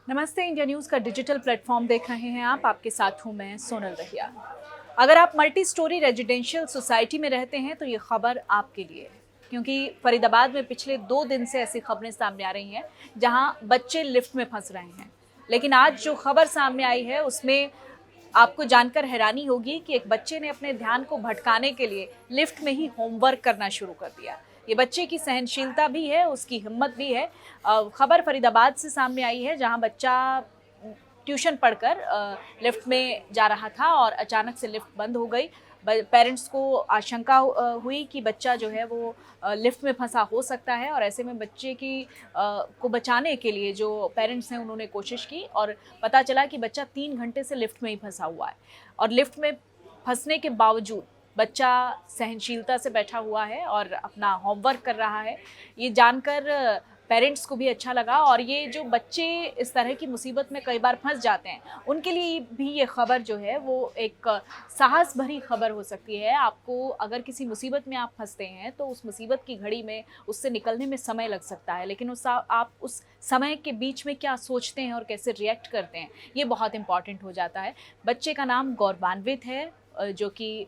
नमस्ते। India news का digital platform देख रहे हैं आप। आपके साथ हूं मैं सोनल दहिया। अगर आप मल्टी स्टोरी रेजिडेंशियल सोसाइटी में रहते हैं तो ये खबर आपके लिए है, क्योंकि फरीदाबाद में पिछले 2 दिन से ऐसी खबरें सामने आ रही हैं जहां बच्चे लिफ्ट में फंस रहे हैं। लेकिन आज जो खबर सामने आई है उसमें आपको जानकर हैरानी होगी कि एक बच्चे ने अपने ध्यान को भटकाने के लिए लिफ्ट में ही होमवर्क करना शुरू कर दिया। ये बच्चे की सहनशीलता भी है, उसकी हिम्मत भी है। खबर फरीदाबाद से सामने आई है जहां बच्चा ट्यूशन पढ़कर लिफ्ट में जा रहा था और अचानक से लिफ्ट बंद हो गई। पेरेंट्स को आशंका हुई कि बच्चा जो है वो लिफ्ट में फंसा हो सकता है, और ऐसे में बच्चे की को बचाने के लिए जो पेरेंट्स हैं उन्होंने कोशिश की और पता चला कि बच्चा 3 घंटे से लिफ्ट में ही फंसा हुआ है। और लिफ्ट में फंसने के बावजूद बच्चा सहनशीलता से बैठा हुआ है और अपना होमवर्क कर रहा है। ये जानकर पेरेंट्स को भी अच्छा लगा, और ये जो बच्चे इस तरह की मुसीबत में कई बार फंस जाते हैं उनके लिए भी ये खबर जो है वो एक साहस भरी खबर हो सकती है। आपको अगर किसी मुसीबत में आप फंसते हैं तो उस मुसीबत की घड़ी में उससे निकलने में समय लग सकता है, लेकिन आप उस समय के बीच में क्या सोचते हैं और कैसे रिएक्ट करते हैं ये बहुत इंपॉर्टेंट हो जाता है। बच्चे का नाम गौरवान्वित है, जो कि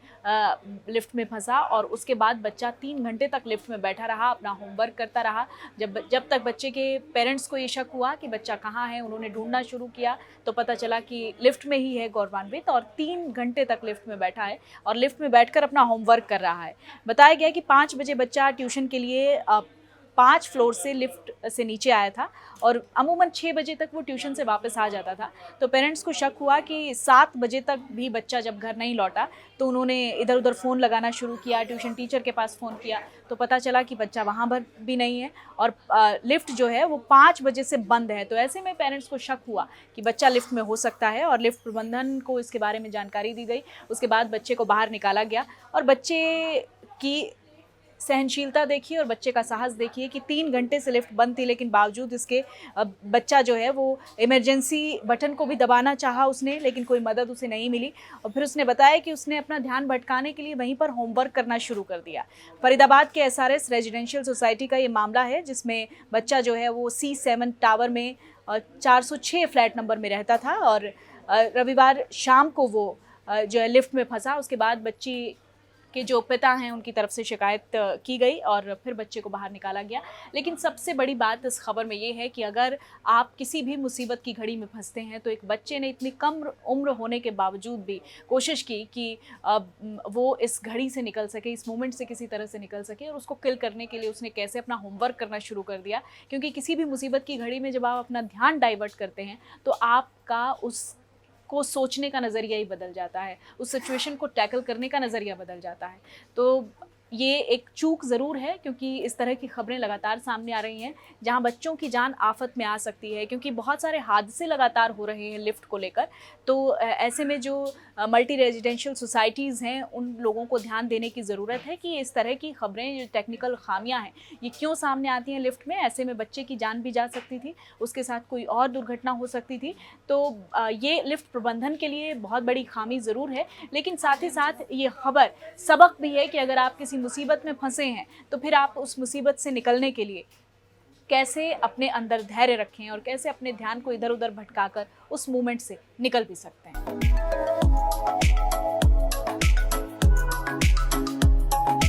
लिफ्ट में फंसा और उसके बाद बच्चा 3 घंटे तक लिफ्ट में बैठा रहा, अपना होमवर्क करता रहा। जब तक बच्चे के पेरेंट्स को ये शक हुआ कि बच्चा कहाँ है, उन्होंने ढूंढना शुरू किया तो पता चला कि लिफ्ट में ही है गौरवान्वित, और 3 घंटे तक लिफ्ट में बैठा है और लिफ्ट में बैठकर अपना होमवर्क कर रहा है। बताया गया कि 5 बजे बच्चा ट्यूशन के लिए 5 फ्लोर से लिफ्ट से नीचे आया था और अमूमन 6 बजे तक वो ट्यूशन से वापस आ जाता था। तो पेरेंट्स को शक हुआ कि 7 बजे तक भी बच्चा जब घर नहीं लौटा तो उन्होंने इधर उधर फ़ोन लगाना शुरू किया, ट्यूशन टीचर के पास फ़ोन किया तो पता चला कि बच्चा वहाँ पर भी नहीं है और लिफ्ट जो है वो 5 बजे से बंद है। तो ऐसे में पेरेंट्स को शक हुआ कि बच्चा लिफ्ट में हो सकता है और लिफ्ट प्रबंधन को इसके बारे में जानकारी दी गई। उसके बाद बच्चे को बाहर निकाला गया और बच्चे की सहनशीलता देखिए और बच्चे का साहस देखिए कि 3 घंटे से लिफ्ट बंद थी, लेकिन बावजूद इसके बच्चा जो है वो इमरजेंसी बटन को भी दबाना चाहा उसने, लेकिन कोई मदद उसे नहीं मिली। और फिर उसने बताया कि उसने अपना ध्यान भटकाने के लिए वहीं पर होमवर्क करना शुरू कर दिया। फरीदाबाद के SRS रेजिडेंशियल सोसाइटी का ये मामला है, जिसमें बच्चा जो है वो C7 टावर में 406 फ्लैट नंबर में रहता था और रविवार शाम को वो जो है लिफ्ट में फंसा। उसके बाद बच्ची के जो पिता हैं उनकी तरफ से शिकायत की गई और फिर बच्चे को बाहर निकाला गया। लेकिन सबसे बड़ी बात इस खबर में ये है कि अगर आप किसी भी मुसीबत की घड़ी में फंसते हैं तो एक बच्चे ने इतनी कम उम्र होने के बावजूद भी कोशिश की कि वो इस घड़ी से निकल सके, इस मोमेंट से किसी तरह से निकल सके, और उसको किल करने के लिए उसने कैसे अपना होमवर्क करना शुरू कर दिया। क्योंकि किसी भी मुसीबत की घड़ी में जब आप अपना ध्यान डाइवर्ट करते हैं तो आपका उस को सोचने का नज़रिया ही बदल जाता है, उस सिचुएशन को टैकल करने का नज़रिया बदल जाता है। तो ये एक चूक ज़रूर है, क्योंकि इस तरह की खबरें लगातार सामने आ रही हैं जहां बच्चों की जान आफत में आ सकती है, क्योंकि बहुत सारे हादसे लगातार हो रहे हैं लिफ्ट को लेकर। तो ऐसे में जो मल्टी रेजिडेंशियल सोसाइटीज़ हैं उन लोगों को ध्यान देने की ज़रूरत है कि इस तरह की खबरें, जो टेक्निकल खामियां हैं, ये क्यों सामने आती हैं लिफ्ट में। ऐसे में बच्चे की जान भी जा सकती थी, उसके साथ कोई और दुर्घटना हो सकती थी। तो ये लिफ्ट प्रबंधन के लिए बहुत बड़ी खामी ज़रूर है, लेकिन साथ ही साथ ये खबर सबक भी है कि अगर आप किसी मुसीबत में फंसे हैं तो फिर आप उस मुसीबत से निकलने के लिए कैसे अपने अंदर धैर्य रखें और कैसे अपने ध्यान को इधर उधर भटकाकर उस मोमेंट से निकल भी सकते हैं।